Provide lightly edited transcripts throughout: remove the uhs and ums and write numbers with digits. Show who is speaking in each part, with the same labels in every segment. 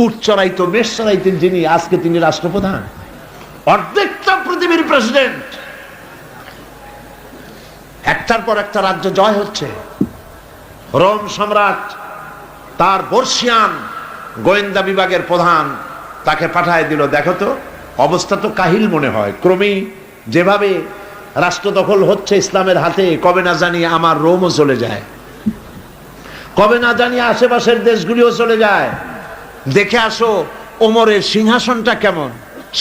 Speaker 1: উট চড়াইতো, মেষ চড়াইতেন যিনি, আজকে তিনি রাষ্ট্রপ্রধান, অর্ধেকটা পৃথিবীর প্রেসিডেন্ট। একটার পর একটা রাজ্য জয় হচ্ছে। রোম সম্রাট তার বর্ষিয়ান গোয়েন্দা বিভাগের প্রধান তাকে পাঠায় দিল, দেখো তো অবস্থা তো কাহিল মনে হয়, ক্রমেই যেভাবে রাষ্ট্র দখল হচ্ছে ইসলামের হাতে, কবে না জানি আমার রোমও চলে যায়, কবে না জানি আশেপাশের দেশগুলিও চলে যায়। দেখে আসো ওমরের সিংহাসনটা কেমন,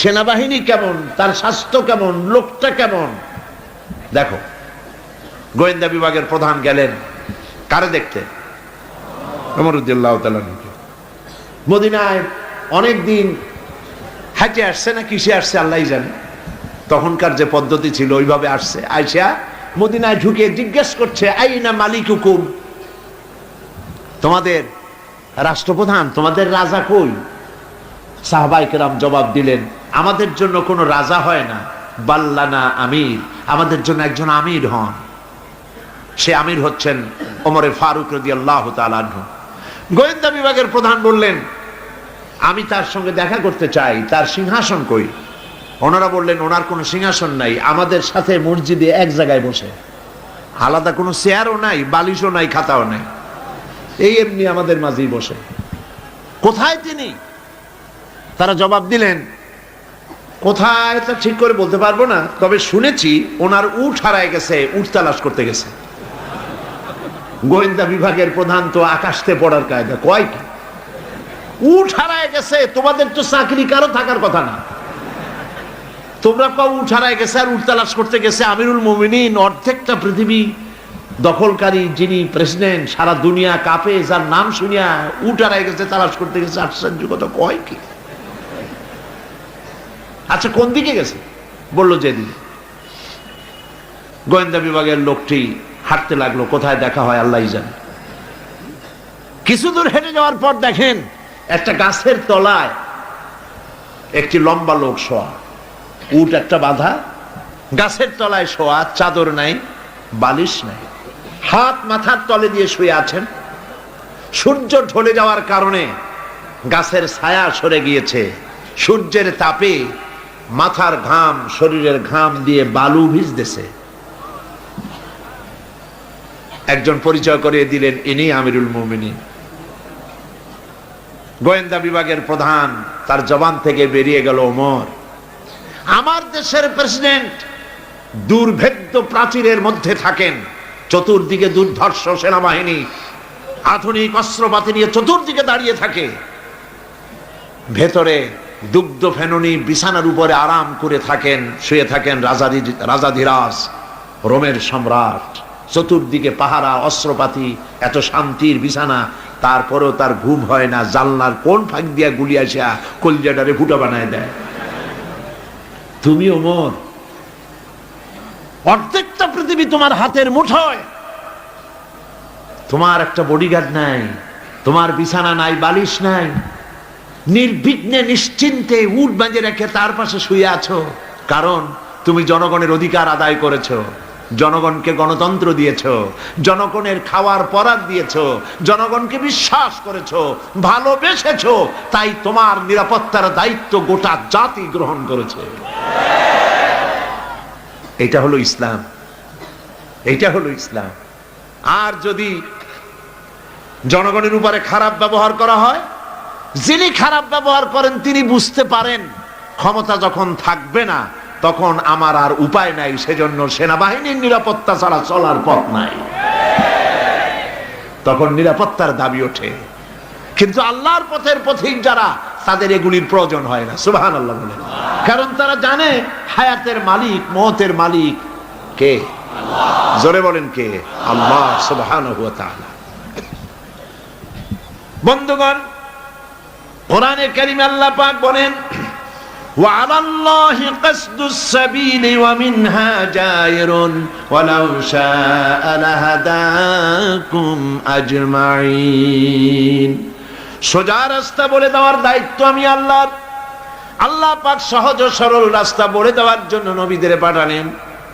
Speaker 1: সেনাবাহিনী কেমন, তার স্বাস্থ্য কেমন, লোকটা কেমন। দেখো, গোয়েন্দা বিভাগের প্রধান গেলেন কারে দেখতে? ওমর রাদিয়াল্লাহু তাআলা। মদিনায় অনেকদিন হাঁটে আসছে না কিসে আসছে আল্লাহই জানে, তখনকার যে পদ্ধতি ছিল ওইভাবে আসছে। আয়েশা মদিনায় ঢুকে জিজ্ঞেস করছে, আইনা মালিকুকুম, তোমাদের রাষ্ট্রপ্রধান, তোমাদের রাজা কই? সাহাবায়ে কেরাম জবাব দিলেন, আমাদের জন্য কোনো রাজা হয় না, বাল্লানা আমির, আমাদের জন্য একজন আমির হন। সে আমির হচ্ছেন ওমরে ফারুক রাদিয়াল্লাহু তাআলা আনহু। গোয়েন্দা বিভাগের প্রধান বললেন, আমি তার সঙ্গে দেখা করতে চাই, তার সিংহাসন কই? ওনারা বললেন, ওনার কোনো সিংহাসন নাই, আমাদের সাথে মসজিদে এক জায়গায় বসে, আলাদা কোনো চেয়ারও নাই, বালিশও নাই, খাতাও নাই, এই এমনি আমাদের মাঝেই বসে। কোথায় তিনি? তারা জবাব দিলেন, কোথায় তা ঠিক করে বলতে পারবো না, তবে শুনেছি ওনার উট হারায় গেছে, উট তালাশ করতে গেছে। গোয়েন্দা বিভাগের প্রধান তো আকাশতে পড়ার কায়দা, কয় কি উট হারায় গেছে? তোমাদের তো চাকরি কারো থাকার কথা না, তোমরা কও উট হারায় গেছে আর উট তালাশ করতে গেছে। আমিরুল মুমিনিন, অর্ধেকটা পৃথিবী দখলকারী যিনি প্রেসিডেন্ট, সারা দুনিয়া কাঁপে যার নাম শুনিয়া উট হারায় গেছে, তালাশ করতে গেছে, আশ্চর্য কথা, কয় কি? আচ্ছা কোন দিকে গেছে? বললো যেদিকে। গোয়েন্দা বিভাগের লোকটি হাঁটতে লাগলো, কোথায় দেখা হয় আল্লাহই জানে। কিছু দূর হেঁটে যাওয়ার পর দেখেন একটা গাছের তলায় একটি লম্বা লোক শোয়া, উট একটা বাঁধা, গাছের তলায় শোয়া, চাদর নাই, বালিশ নাই, হাত মাথার তলে দিয়ে শুয়ে আছেন। সূর্য ঢলে যাওয়ার কারণে গাছের ছায়া সরে গিয়েছে, সূর্যের তাপে মাথার ঘাম, শরীরের ঘাম দিয়ে বালু ভিজতেছে। একজন পরিচয় করিয়ে দিলেন, ইনি আমিরুল মুমিনিন। গোয়েন্দা বিভাগের প্রধান, তার জবান থেকে বেরিয়ে গেল, ওমর, আমার দেশের প্রেসিডেন্ট দুর্ভেদ্য প্রাচীরের মধ্যে থাকেন, চতুর্দিকে দুর্ধর্ষ সেনাবাহিনী আধুনিক অস্ত্রপাতি নিয়ে চতুর্দিকে দাঁড়িয়ে থাকে, ভেতরে দুগ্ধ ফেননি বিছানার উপরে আরাম করে থাকেন, শুয়ে থাকেন রাজাধিরাজ রোমের সম্রাট, চতুর্দিকে পাহারা, অস্ত্রপাতি, এত শান্তির বিছানা, তারপরেও তার ঘুম হয় না। জানলার কোন ফাঁক দিয়া গুলি আসা কলিজাটারে ফুটা বানায় দেয়। তুমি ওমর, অর্ধেকটা পৃথিবী তোমার হাতের মুঠোয়, তোমার একটা বডিগার্ড নাই, তোমার বিছানা নাই, বালিশ নাই, নির্বিঘ্নে নিশ্চিন্তে উট বাঁধে রেখে তার পাশে শুয়ে আছো, কারণ তুমি জনগণের অধিকার আদায় করেছো, জনগণকে গণতন্ত্র দিয়েছো, জনগণের খাওয়ার পরাগ দিয়েছো, জনগণকে বিশ্বাস করেছো, ভালোবেসেছো, তাই তোমার নিরাপত্তার দায়িত্ব গোটা জাতি গ্রহণ করেছে। এটা হলো ইসলাম, এটা হলো ইসলাম। আর যদি জনগণের উপরে খারাপ ব্যবহার করা হয়, যিনি খারাপ ব্যবহার করেন তিনি বুঝতে পারেন ক্ষমতা যখন থাকবে না তখন আমার আর উপায় নাই, সেজন্য সেনাবাহিনীর নিরাপত্তা ছাড়া চলার পথ নাই, তখন নিরাপত্তার দাবি ওঠে। কিন্তু আল্লাহর পথের পথিক যারা, তাদের এগুলির প্রয়োজন হয় না। সুবহানাল্লাহ বলে, কারণ তারা জানে হায়াতের মালিক, মওতের মালিক কে? জোরে বলেন কে? আল্লাহ সুবহানাহু ওয়া তাআলা। বন্ধুগণ, কোরআনে কারীমে আল্লাহ পাক বলেন, ওয়া আলাল্লাহি কাসদুস সাবিলি ওয়া মিনহা জায়রুন ওয়ালাউ শাআ লাহাদাকুম আজমাইন। সোজা রাস্তা বলে দেওয়ার দায়িত্ব আমি আল্লাহর। আল্লাহ পাক সহজ ও সরল রাস্তা বলে দেওয়ার জন্য নবীদের পাঠালেন,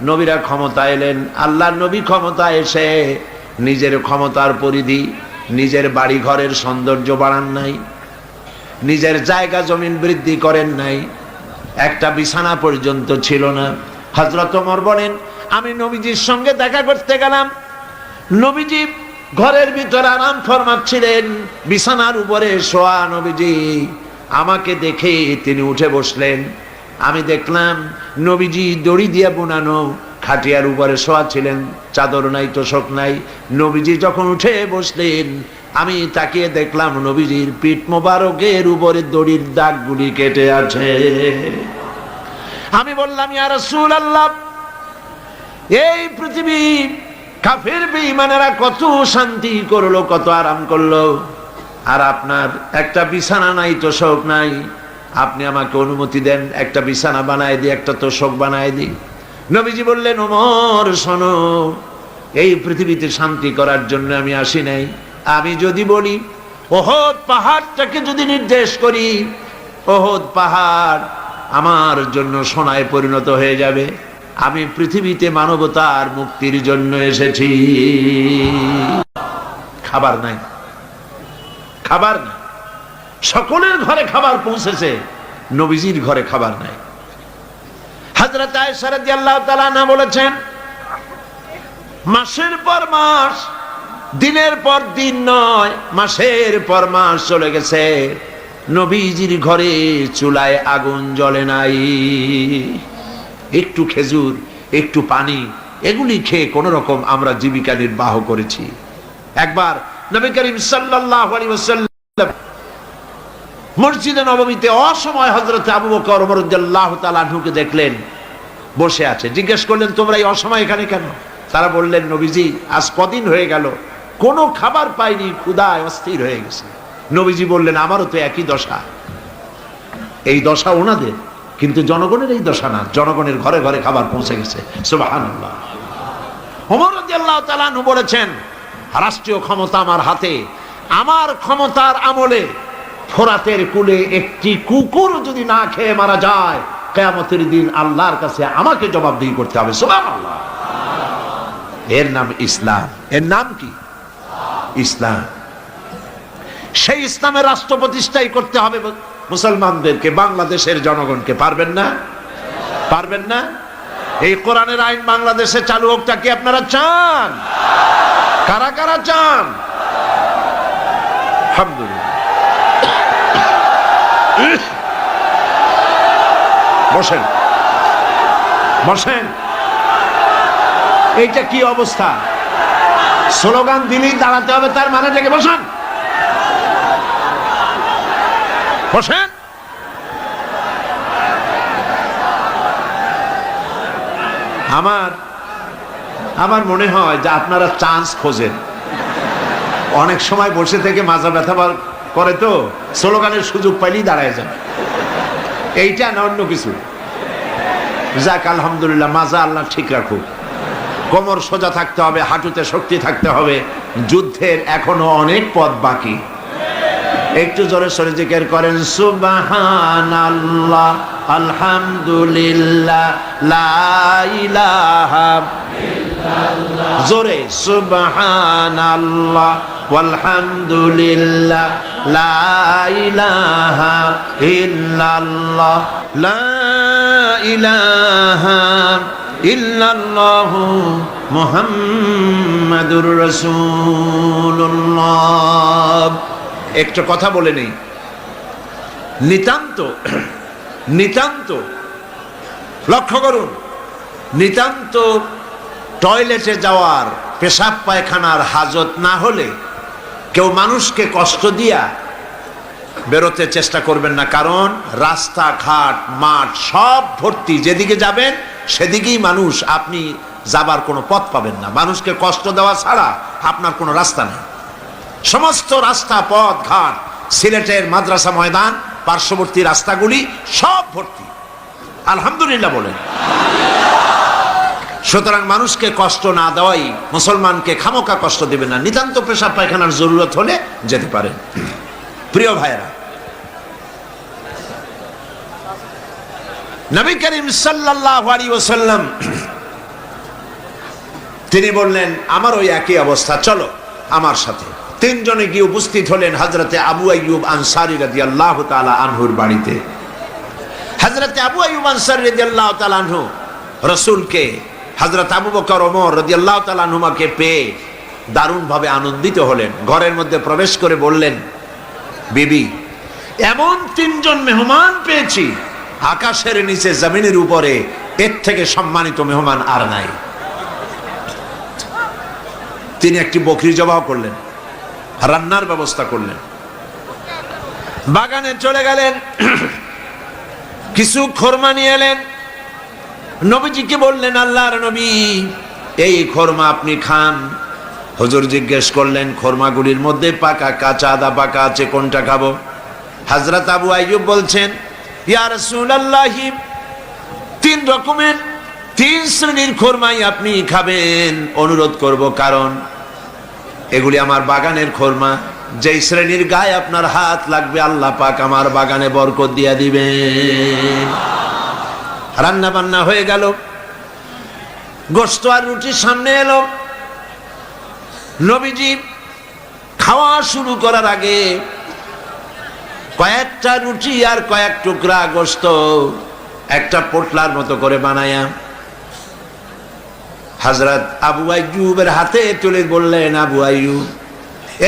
Speaker 1: নবীরা ক্ষমতা এলেন। আল্লাহর নবী ক্ষমতা এসে নিজের ক্ষমতার পরিধি, নিজের বাড়ি ঘরের সৌন্দর্য বাড়ান নাই, নিজের জায়গা জমিন বৃদ্ধি করেন নাই, একটা বিছানা পর্যন্ত ছিল না। হযরত ওমর বলেন, আমি নবীজির সঙ্গে দেখা করতে গেলাম, নবীজি ঘরের ভিতরে আরাম ফরমাচ্ছিলেন, বিছানার উপরে শোয়া নবীজি। আমাকে দেখে তিনি উঠে বসলেন। আমি দেখলাম নবীজি দড়ি দিয়ে বোনানো খাটিয়ার উপরে শোয়া ছিলেন, চাদর নাই, তোশক নাই। নবীজি যখন উঠে বসলেন, আমি তাকিয়ে দেখলাম নবীজির পিঠ মোবারকের উপরে দড়ির দাগগুলি কেটে আছে। আমি বললাম, ইয়া রাসূলুল্লাহ, এই পৃথিবী কাফের বেঈমানেরা কত শান্তি করলো, কত আরাম করলো, আর আপনার একটা বিছানা নাই, তোশক নাই। আপনি আমাকে অনুমতি দেন, একটা বিছানা বানায় দিই, একটা তোশক বানায় দিই। নবীজি বললেন, ওমর শোনো, এই পৃথিবীতে শান্তি করার জন্য আমি আসি নাই। আমি যদি বলি ওহদ পাহাড়টাকে যদি নির্দেশ করি, ওহদ পাহাড় আমার জন্য সোনায় পরিণত হয়ে যাবে। আমি পৃথিবীতে মানবতার মুক্তির জন্য এসেছি। খাবার নাই, খাবার নাই। সকলের ঘরে খাবার পৌঁছেছে, নবীজির ঘরে খাবার নাই। হযরত আয়েশা রাদিয়াল্লাহু তাআলা আনহা বলেছেন, মাসের পর মাস, দিনের পর দিন নয়, মাসের পর মাস চলে গেছে, নবীজির ঘরে চুলায় আগুন জ্বলে নাই। একটু খেজুর, একটু পানি, এগুলি খেয়ে কোন রকম আমরা জীবিকা নির্বাহ করেছি। একবার নবী করিম সাল্লাল্লাহু আলাইহি ওয়াসাল্লাম মসজিদে নববীতে অসময় হযরত আবু বকর ওমর রাদিয়াল্লাহু তাআলা আনহুকে দেখলেন বসে আছে। জিজ্ঞেস করলেন, তোমরা এই অসময় এখানে কেন? তারা বললেন, নবীজি আজ কদিন হয়ে গেল কোনো খাবার পাইনি, ক্ষুধায় অস্থির হয়ে গেছে। নবীজি বললেন, আমারও তো একই দশা। এই দশা ওনাদের, কিন্তু জনগণের এই দশা না, জনগণের ঘরে ঘরে খাবার পৌঁছে গেছে। সুবহানাল্লাহ। ওমর রাদিয়াল্লাহু তাআলা আনহু বলেছেন, রাষ্ট্রীয় ক্ষমতা আমার হাতে, আমার ক্ষমতার আমলে ফোরাতের কূলে একটি কুকুর যদি না খেয়ে মারা যায়, কিয়ামতের দিন আল্লাহর কাছে আমাকে জবাবদিহি করতে হবে। সুবহানাল্লাহ। এর নাম ইসলাম। এর নাম কি? ইসলাম। সেই ইসলামের রাষ্ট্র প্রতিষ্ঠাই করতে হবে মুসলমানদেরকে, বাংলাদেশের জনগণকে। পারবেন না? পারবেন না? এই কোরআনের আইন বাংলাদেশে চালু হোকটা কি আপনারা চান? কারা কারা চান? আলহামদুলিল্লাহ। বসেন, বসেন। এইটা কি অবস্থা? স্লোগান দিলেই দাঁড়াতে হবে, তার মানে থেকে বসেন, বসেন। আমার মনে হয় যে আপনারা চান্স খোঁজেন। অনেক সময় বসে থেকে মাজা ব্যথা করে, তো স্লোগানের সুযোগ পাইলেই দাঁড়ায় যান। এইটা না অন্য কিছু। যাক, আলহামদুলিল্লাহ, মাজা আল্লাহ ঠিক রাখুক। কোমর সোজা থাকতে হবে, হাঁটুতে শক্তি থাকতে হবে। যুদ্ধের এখনো অনেক পথ বাকি। একটু জোরে সরে জিকির করেন, সুবহানাল্লাহ, আলহামদুলিল্লাহ, লা ইলাহা ইল্লাল্লাহ। জোরে, সুবহানাল্লাহ, আলহামদুলিল্লাহ, লা ইলাহা ইল্লাল্লাহ, লা ইলাহা ইল্লাল্লাহু মুহাম্মাদুর রাসূলুল্লাহ। একটা কথা বলে নেই, নিতান্ত নিতান্ত লক্ষ্য করুন, নিতান্ত টয়লেটে যাওয়ার, পেশাব পায়খানার হাজত না হলে কেউ মানুষকে কষ্ট দিয়া বেরোতে চেষ্টা করবেন না। কারণ রাস্তাঘাট, মাঠ সব ভর্তি, যেদিকে যাবেন সেদিকেই মানুষ, আপনি যাবার কোনো পথ পাবেন না। মানুষকে কষ্ট দেওয়া ছাড়া আপনার কোনো রাস্তা নেই। সমস্ত রাস্তা, পথ ঘাট, সিলেটের মাদ্রাসা ময়দান, পার্শ্ববর্তী রাস্তাগুলি সব ভর্তি। আলহামদুলিল্লাহ বলেন। সুতরাং মানুষকে কষ্ট না দেওয়াই, মুসলমানকে খামোকা কষ্ট দেবেন না। নিতান্ত পেশাব পায়খানার জরুরত হলে যেতে পারেন। প্রিয় ভাইয়েরা, নবী করিম সাল্লাল্লাহু আলাইহি ওয়াসাল্লাম তিনি বললেন, আমার ওই একই অবস্থা, চলো আমার সাথে। তিনজনে গিয়ে উপস্থিত হলেন হযরতে আবু আইয়ুব আনসারী রাদিয়াল্লাহু তাআলা আনহুর বাড়িতে। হযরতে আবু আইয়ুব আনসারী রাদিয়াল্লাহু তাআলা আনহু রাসূলকে, হযরত আবু বকর ওমর রাদিয়াল্লাহু তাআলা আনহুমাকে পেয়ে দারুণভাবে আনন্দিত হলেন। ঘরের মধ্যে প্রবেশ করে বললেন, বিবি, এমন তিনজন মেহমান পেয়েছি, আকাশের নিচে জমিনের উপরে এর থেকে সম্মানিত মেহমান আর নাই। তিনি একটি বকরি জবাহ করলেন, রান্নার ব্যবস্থা করলেন, বাগানে চলে গেলেন, কিছু খোরমা নিয়ে এলেন, নবীজিকে বললেন, আল্লাহর নবী, এই খোরমা আপনি খান। হুজুর জিজ্ঞেস করলেন, খোরমাগুলির মধ্যে পাকা, কাঁচা, আদা পাকা আছে, কোনটা খাবো? হযরত আবু আইয়ুব বলছেন, ইয়া রাসূলুল্লাহ, তিন রকমের, তিন শ্রেণীর খোরমাই আপনি খাবেন, অনুরোধ করব, কারণ এগুলি আমার বাগানের খোরমা। যেই শ্রেণীর গায়ে আপনার হাত লাগবে আল্লাহ পাক আমার বাগানে বরকত দিয়া দিবেন। রান্না বান্না হয়ে গেল, গোশত আর রুটি সামনে এলো। নবীজি খাওয়া শুরু করার আগে কয়েকটা রুটি আর কয়েক টুকরা গোশত একটা পোটলার মতো করে বানায়া হযরত আবু আইয়ুবের হাতে তুলে বললেন, আবু আইয়ুব,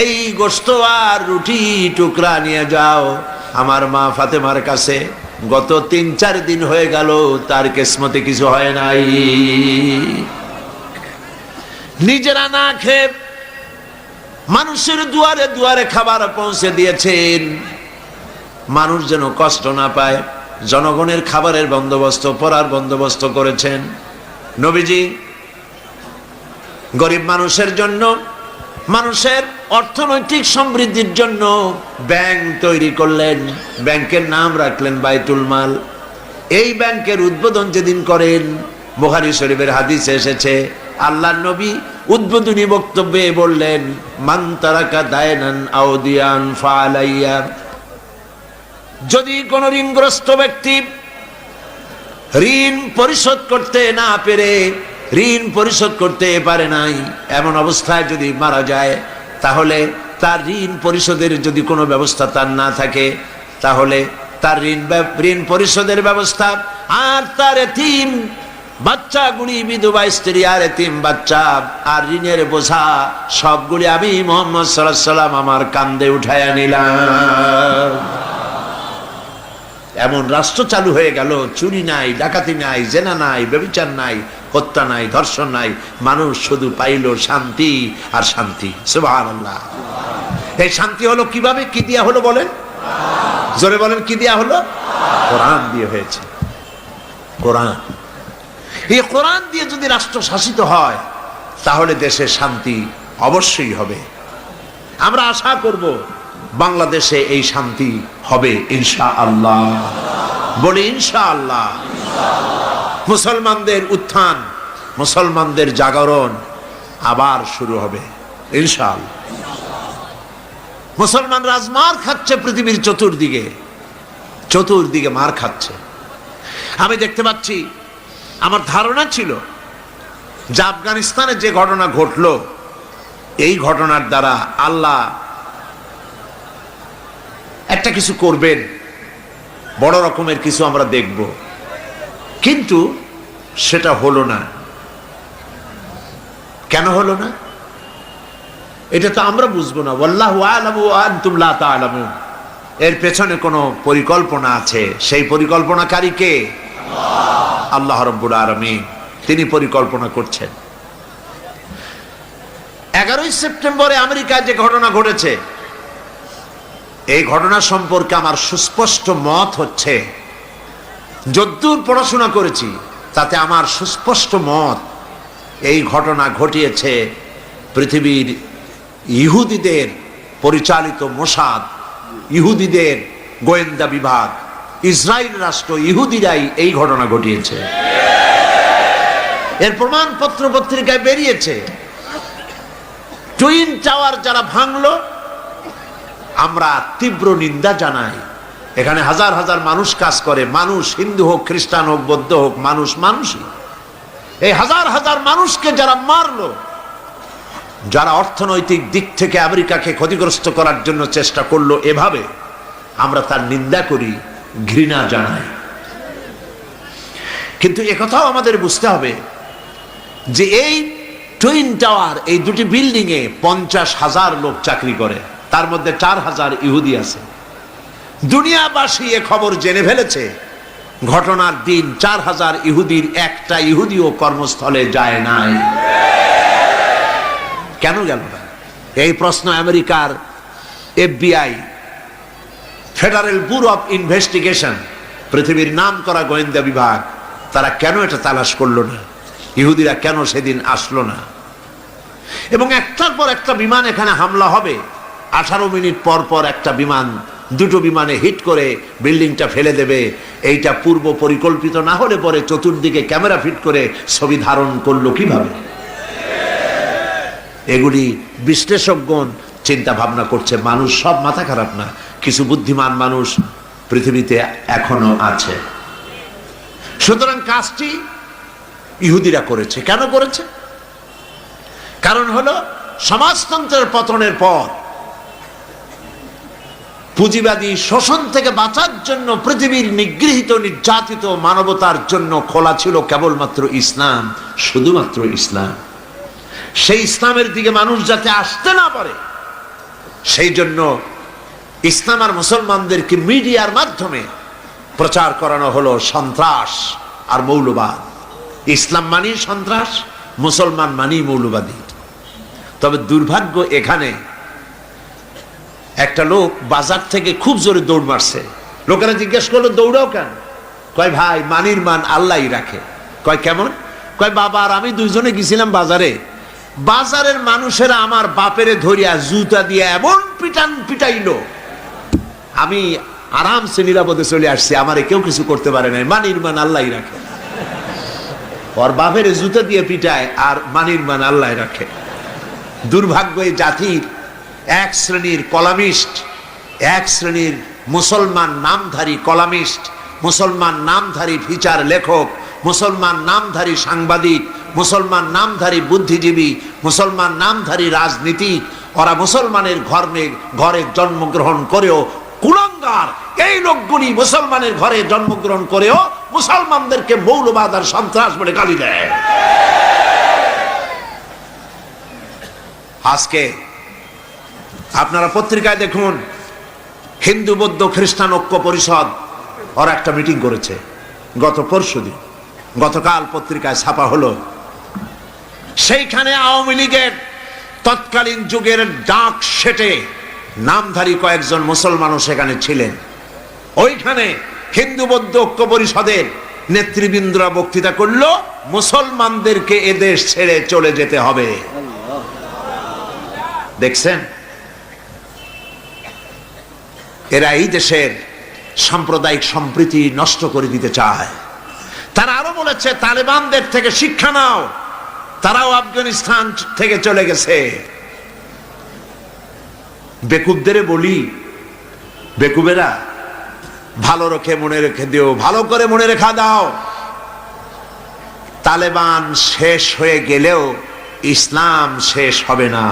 Speaker 1: এই গোশত আর রুটি টুকরা নিয়ে যাও আমার মা ফাতেমার কাছে। গত ৩-৪ দিন হয়ে গেল তার কিসমতে কিছু হয় নাই, নিজেরা না খেয়ে মানুষের দুয়ারে দুয়ারে খাবার পৌঁছে দিয়েছেন, মানুষ যেন কষ্ট না পায়, জনগণের খাবারের বন্দোবস্ত, পড়ার বন্দোবস্ত করেছেন। নবীজি গরিব মানুষের জন্য, মানুষের অর্থনৈতিক সমৃদ্ধির জন্য ব্যাংক তৈরি করলেন, ব্যাংকের নাম রাখলেন বাইতুল মাল। এই ব্যাংকের উদ্বোধন যেদিন করেন, বুখারী শরীফের হাদিসে এসেছে, আল্লাহর নবী উদ্বোধনী বক্তব্যে বললেন, মান তারাকা দায়নান আও দিয়ান ফালাইয়া, যদি কোন ঋণগ্রস্ত ব্যক্তি ঋণ পরিশোধ করতে না পেরে, ঋণ পরিশোধ করতে পারে নাই, এমন অবস্থায় যদি মারা যায়, তাহলে তার ঋণ পরিশোধের যদি কোনো ব্যবস্থা তার না থাকে, তাহলে তার ঋণ পরিশোধের ব্যবস্থা আর তার এতিম বাচ্চাগুলি, বিধবা স্ত্রী আর এতিম বাচ্চা আর ঋণের বোঝা সবগুলি আমি মুহাম্মদ সাল্লাল্লাহু আলাইহি ওয়াসাল্লাম আমার কাঁধে উঠাইয়া নিলাম। এমন রাষ্ট্র চালু হয়ে গেল, চুরি নাই, ডাকাতি নাই, জেনা নাই, ব্যভিচার নাই, হত্যা নাই, ধর্ষণ নাই, মানুষ শুধু পাইল শান্তি আর শান্তি। সুবহানাল্লাহ। এই শান্তি হলো কিভাবে, কি দিয়া হলো বলেন? জোরে বলেন, কি দিয়া হলো? কোরআন দিয়ে হয়েছে। কোরআন, এই কোরআন দিয়ে যদি রাষ্ট্র শাসিত হয় তাহলে দেশের শান্তি অবশ্যই হবে। আমরা আশা করব বাংলাদেশে এই শান্তি হবে ইনশাআল্লাহ। বলি ইনশাআল্লাহ। মুসলমানদের উত্থান, মুসলমানদের জাগরণ আবার শুরু হবে ইনশাআল্লাহ। মুসলমান রাজমার খাচ্ছে পৃথিবীর চতুর্দিকে, চতুর্দিকে মার খাচ্ছে। আমি দেখতে পাচ্ছি, আমার ধারণা ছিল যে আফগানিস্তানে যে ঘটনা ঘটলো, এই ঘটনার দ্বারা আল্লাহ একটা কিছু করবেন, বড় রকমের কিছু আমরা দেখব, কিন্তু সেটা হলো না। কেন হলো না এটা তো আমরা বুঝবো না। ওয়াল্লাহু আ'লামু ওয়া আনতুম লা তা'লামুন। এর পেছনে কোনো পরিকল্পনা আছে, সেই পরিকল্পনাকারী কে? আল্লাহ রাব্বুল আলামিন। তিনি পরিকল্পনা করছেন। 11ই সেপ্টেম্বরে আমেরিকায় যে ঘটনা ঘটেছে, এই ঘটনা সম্পর্কে আমার সুস্পষ্ট মত হচ্ছে, যদ্দূর পড়াশোনা করেছি তাতে আমার সুস্পষ্ট মত, এই ঘটনা ঘটিয়েছে পৃথিবীর ইহুদিদের পরিচালিত মোসাদ, ইহুদিদের গোয়েন্দা বিভাগ, ইসরায়েল রাষ্ট্র, ইহুদিরাই এই ঘটনা ঘটিয়েছে। এর প্রমাণপত্র পত্রিকায় বেরিয়েছে। টুইন টাওয়ার যারা ভাঙলো, আমরা তীব্র নিন্দা জানাই। এখানে হাজার হাজার মানুষ কাজ করে, মানুষ হিন্দু হোক, খ্রিস্টান হোক, বৌদ্ধ হোক, মানুষ মানুষই। এই হাজার হাজার মানুষকে যারা মারলো, যারা অর্থনৈতিক দিক থেকে আমেরিকাকে ক্ষতিগ্রস্ত করার জন্য চেষ্টা করলো, এভাবে আমরা তার নিন্দা করি, ঘৃণা জানাই। কিন্তু একথাও আমাদের বুঝতে হবে যে এই টুইন টাওয়ার, এই দুটি বিল্ডিং এ 50,000 লোক চাকরি করে, তার মধ্যে 4,000 ইহুদি আছে। দুনিয়াবাসী এ খবর জেনে ফেলেছে, ঘটনার দিন 4,000 ইহুদির একটা ইহুদিও কর্মস্থলে যায় নাই। কেন গেল না? এই প্রশ্ন আমেরিকার FBI, federal bureau of investigation, পৃথিবীর নাম করা গোয়েন্দা বিভাগ, তারা কেন এটা তালাশ করলো না? ইহুদিরা কেন সেদিন আসলো না? এবং একটার পর একটা বিমান এখানে হামলা হবে, 18 মিনিট পর পর একটা বিমান, দুটো বিমানে হিট করে বিল্ডিংটা ফেলে দেবে, এইটা পূর্ব পরিকল্পিত না হলে পরে চতুর্দিকে ক্যামেরা ফিট করে ছবি ধারণ করলো কিভাবে? এগুলি বিশ্লেষকগণ চিন্তা ভাবনা করছে। মানুষ সব মাথা খারাপ না, কিছু বুদ্ধিমান মানুষ পৃথিবীতে এখনো আছে। সুতরাং কাজটি ইহুদিরা করেছে। কেন করেছে? কারণ হলো সমাজতন্ত্রের পতনের পর পুঁজিবাদী শোষণ থেকে বাঁচার জন্য পৃথিবীর নিগৃহীত নির্যাতিত মানবতার জন্য খোলা ছিল কেবলমাত্র ইসলাম, শুধুমাত্র ইসলাম। সেই ইসলামের দিকে মানুষ যাতে আসতে না পারে, সেই জন্য ইসলাম আর মুসলমানদেরকে মিডিয়ার মাধ্যমে প্রচার করানো হলো সন্ত্রাস আর মৌলবাদ। ইসলাম মানি সন্ত্রাস, মুসলমান মানি মৌলবাদী। তবে দুর্ভাগ্য, এখানে একটা লোক বাজার থেকে খুব জোরে দৌড় মারছে। লোকেরা জিজ্ঞেস করলো, দৌড়াও কেন? কয় ভাই, মানির মান আল্লাহই রাখে। কয় কেমন? কয় বাবা আর আমি দুইজনে গেছিলাম বাজারে, বাজারের মানুষেরা আমার বাপেরে ধরিয়া জুতা দিয়ে এমন পিটান পিটাইলো, আমি আরামসে নিরাপদে চলে আসছি, আমারে কেউ কিছু করতে পারে নাই, মানির মান আল্লাহই রাখে। ওর বাপের জুতা দিয়ে পিটায় আর মানির মান আল্লাহ রাখে। দুর্ভাগ্য এই জাতির এক শ্রেণীর কলামিস্ট, এক শ্রেণীর মুসলমান নামধারী কলামিস্ট, মুসলমান নামধারী ফিচার লেখক, মুসলমান নামধারী সাংবাদিক, মুসলমান নামধারী বুদ্ধিজীবী, মুসলমান নামধারী রাজনীতিক, ওরা মুসলমানের ঘরে জন্মগ্রহণ করেও কুলাঙ্গার। এই লোকগুলি মুসলমানের ঘরে জন্মগ্রহণ করেও মুসলমানদেরকে মৌলবাদ আর সন্ত্রাস বলে গালি দেয়। আজকে আপনারা পত্রিকায় দেখুন, হিন্দু বৌদ্ধ খ্রিস্টান ঐক্য পরিষদ ওরা একটা মিটিং করেছে গত পরশুদিন, গতকাল পত্রিকায় ছাপা হলো। সেইখানে আওয়ামী লীগের তৎকালীন যুগের ডাক সেটে নামধারী কয়েকজন মুসলমানও সেখানে ছিলেন। ওইখানে হিন্দু বৌদ্ধ ঐক্য পরিষদের নেতৃবৃন্দরা বক্তৃতা করলো, মুসলমানদেরকে এদেশ ছেড়ে চলে যেতে হবে। দেখছেন, এরা এই দেশের সাম্প্রদায়িক সম্প্রীতি নষ্ট করে দিতে চায়। তারা আরো বলেছে, তালেবানদের থেকে শিক্ষা নাও, তারাও আফগানিস্তান থেকে চলে গেছে। বেকুবদের বলি, বেকুবেরা ভালো রেখে মনে রেখে দিও, ভালো করে মনে রেখা দাও, তালেবান শেষ হয়ে গেলেও ইসলাম শেষ হবে না।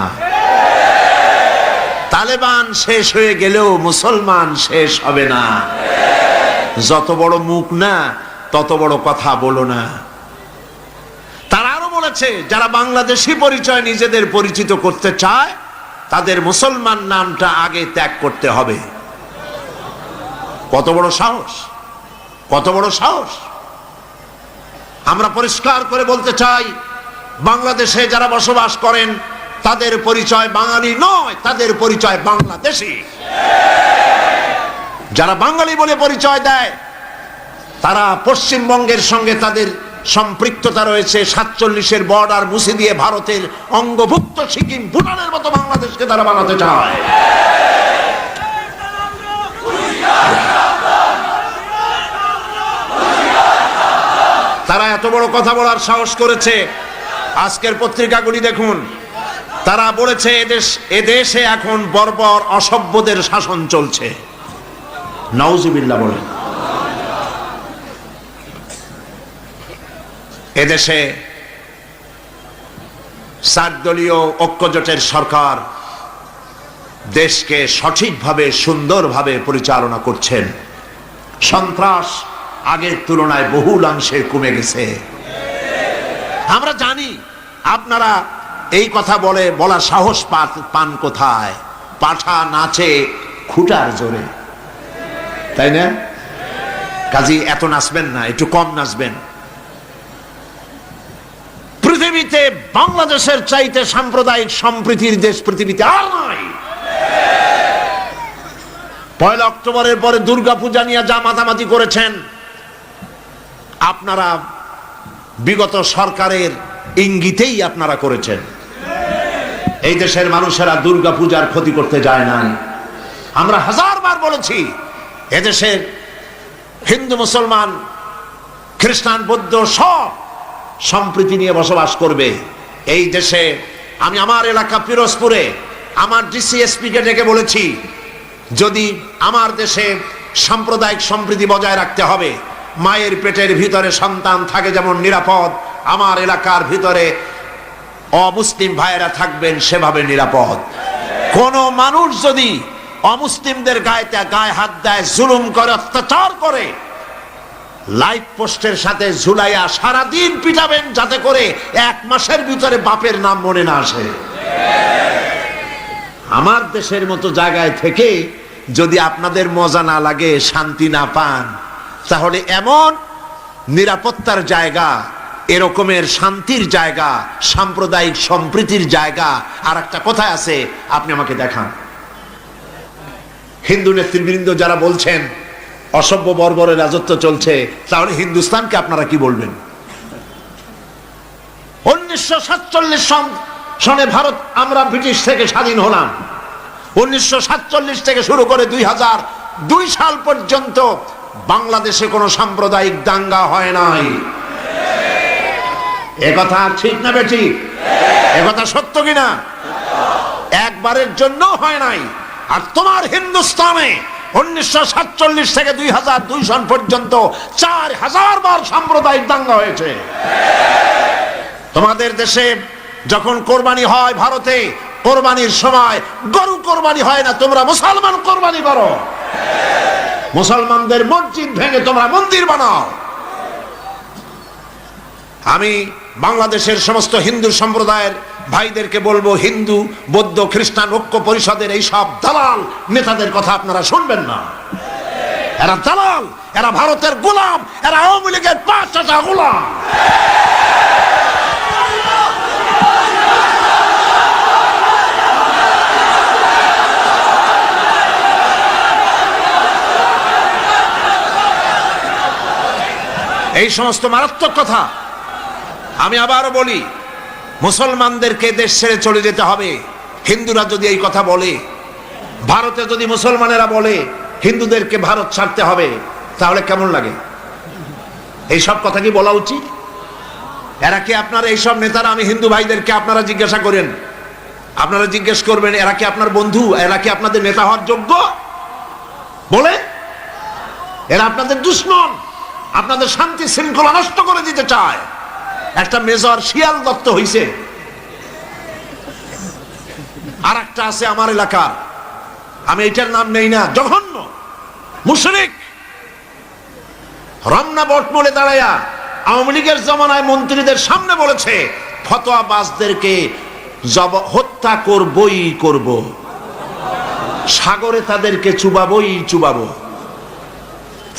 Speaker 1: তালেবান শেষ হয়ে গেলেও মুসলমান শেষ হবে না। যত বড় মুখ না, তত বড় কথা বলো না। তারা আরো বলেছে, যারা বাংলাদেশি পরিচয় নিজেদের পরিচিত করতে চায়, তাদের মুসলমান নামটা আগে ত্যাগ করতে হবে। কত বড় সাহস, কত বড় সাহস! আমরা পরিষ্কার করে বলতে চাই, বাংলাদেশে যারা বসবাস করেন তাদের পরিচয় বাঙালি নয়, তাদের পরিচয় বাংলাদেশী। যারা বাঙালি বলে পরিচয় দেয়, তারা পশ্চিমবঙ্গের সঙ্গে তাদের সম্পৃক্ততা রয়েছে। 47-এর বর্ডার মুছে দিয়ে ভারতের অঙ্গভুক্ত সিকিম, ভুটানের মতো বাংলাদেশকে তারা বানাতে চায়। তারা এত বড় কথা বলার সাহস করেছে। আজকের পত্রিকাগুলি দেখুন, তারা বলেছে এদেশে এখন বর্বর অসভ্যদের শাসন চলছে। নাউজুবিল্লাহ বলেন। এদেশে চার দলীয় ঐক্যজোটের সরকার দেশকে সঠিকভাবে সুন্দরভাবে পরিচালনা করছেন। সন্ত্রাস আগের তুলনায় বহুলাংশে কমে গেছে। আমরা জানি আপনারা এই কথা বলার সাহস পান কোথায়? পাঠা নাচে খুঁটার জোরে, তাই না? কাজী এত নাচবেন না, একটু কম নাচবেন। পৃথিবীতে বাংলাদেশের চাইতে সাম্প্রদায়িক সম্প্রীতির দেশ পৃথিবীতে আর নাই। 1 অক্টোবরের পরে দুর্গাপূজা নিয়ে যা মাতামাতি করেছেন আপনারা, বিগত সরকারের ইঙ্গিতেই আপনারা করেছেন। এই দেশের মানুষেরা দুর্গাপূজার ক্ষতি করতে যায় নাই। আমরা হাজারবার বলেছি এদেশের হিন্দু, মুসলমান, খ্রিস্টান, বৌদ্ধ সব সম্প্রীতি নিয়ে বসবাস করবে এই দেশে। আমি আমার এলাকা পিরোজপুরে আমার ডিসিএসপি কে ডেকে বলেছি, যদি আমার দেশে সাম্প্রদায়িক সম্প্রীতি বজায় রাখতে হবে, মায়ের পেটের ভিতরে সন্তান থাকে যেমন নিরাপদ, আমার এলাকার ভিতরে অমুসলিম ভাইয়েরা থাকবেন সেভাবে নিরাপদ। কোন মানুষ যদি অমুসলিমদের গায়ে হাত দেয়, জুলুম করে, অত্যাচার করে, লাইট পোস্টের সাথে ঝুলাইয়া সারাদিন পিটাবেন, যাতে করে 1 মাসের ভিতরে বাপের নাম মনে না আসে। আমার দেশের মতো জায়গায় থেকে যদি আপনাদের মজা না লাগে, শান্তি না পান, তাহলে এমন নিরাপত্তার জায়গা, এরকমের শান্তির জায়গা, সাম্প্রদায়িক সম্প্রীতির জায়গা আর একটা কোথায় আছে আপনি আমাকে দেখান। হিন্দু নেতৃবৃন্দ যারা বলছেন অসভ্য বর্বরের রাজত্ব চলছে, তাহলে হিন্দুস্তানকে আপনারা কি বলবেন? 1947 সনে ভারত, আমরা ব্রিটিশ থেকে স্বাধীন হলাম। 1947 থেকে শুরু করে 2002 সাল পর্যন্ত বাংলাদেশে কোনো সাম্প্রদায়িক দাঙ্গা হয় নাই। একথা ঠিক না বেঠিক? একথা সত্য কিনা? একবারের জন্য হয় নাই। আর তোমার হিন্দুস্তানে 1947 থেকে 2002 সন পর্যন্ত 4000 বার সাম্প্রদায়িক দাঙ্গা হয়েছে। তোমাদের দেশে যখন কোরবানি হয় ভারতে, কোরবানির সময় গরু কোরবানি হয় না, তোমরা মুসলমান কোরবানি করো। মুসলমানদের মসজিদ ভেঙে তোমরা মন্দির বানাও। আমি বাংলাদেশের সমস্ত হিন্দু সম্প্রদায়ের ভাইদেরকে বলবো, হিন্দু, বৌদ্ধ, খ্রিস্টান ঐক্য পরিষদের এই সব দালাল নেতাদের কথা আপনারা শুনবেন না। এরা দালাল, এরা ভারতের গোলাম, এরা আওয়ামী লীগের 5টা গোলাম। এই সমস্ত মারাত্মক কথা আমি আবারও বলি, মুসলমানদেরকে দেশ ছেড়ে চলে যেতে হবে। হিন্দুরা যদি এই কথা বলে, ভারতে যদি মুসলমানেরা বলে হিন্দুদেরকে ভারত ছাড়তে হবে, তাহলে কেমন লাগে? এই সব কথা কি বলা উচিত? এরা কি আপনারা, এইসব নেতারা, আমি হিন্দু ভাইদেরকে আপনারা জিজ্ঞাসা করেন, আপনারা জিজ্ঞেস করবেন এরা কি আপনার বন্ধু, এরা কি আপনাদের নেতা হওয়ার যোগ্য? বলে এরা আপনাদের দুশমন, আপনাদের শান্তি শৃঙ্খলা নষ্ট করে দিতে চায়। একটা মেজর শিয়াল দত্ত হইছে, আর একটা আছে আমার এলাকার, আমি এটার নাম নেই না, জঘন্য মুশরিক, রমনা বটমূলে দাঁড়াইয়া আওয়ামী লীগের জমানায় মন্ত্রীদের সামনে বলেছে ফতোয়াবাজদেরকে হত্যা করবই করব, সাগরে তাদেরকে চুবাবই চুবাবো,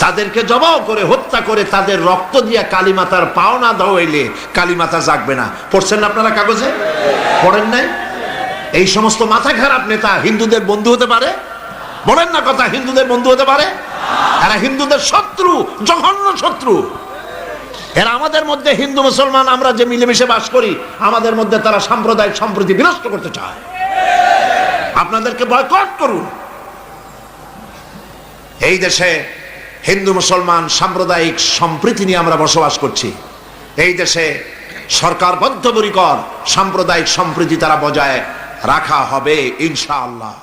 Speaker 1: তাদেরকে জবাও করে হত্যা করে তাদের রক্ত দিয়া কালীমাতার পাওনা দাওয়াইলে কালীমাতা জাগবে না। পড়ছেন আপনারা কাগজে? পড়েন নাই? এই সমস্ত মাথা খারাপ নেতা হিন্দুদের বন্ধু হতে পারে? বলেন না কথা, হিন্দুদের বন্ধু হতে পারে? এরা হিন্দুদের শত্রু, জঘন্য শত্রু। এরা আমাদের মধ্যে, হিন্দু মুসলমান আমরা যে মিলেমিশে বাস করি, আমাদের মধ্যে তারা সাম্প্রদায়িক সম্প্রীতি বিনষ্ট করতে চায়। আপনাদেরকে বয়কট করুন। এই দেশে হিন্দু মুসলমান সাম্প্রদায়িক সম্প্রীতি নিয়ে আমরা বসবাস করছি। এই দেশে সরকার বদ্ধপরিকর সাম্প্রদায়িক সম্প্রীতি তারা বজায় রাখা হবে ইনশাআল্লাহ।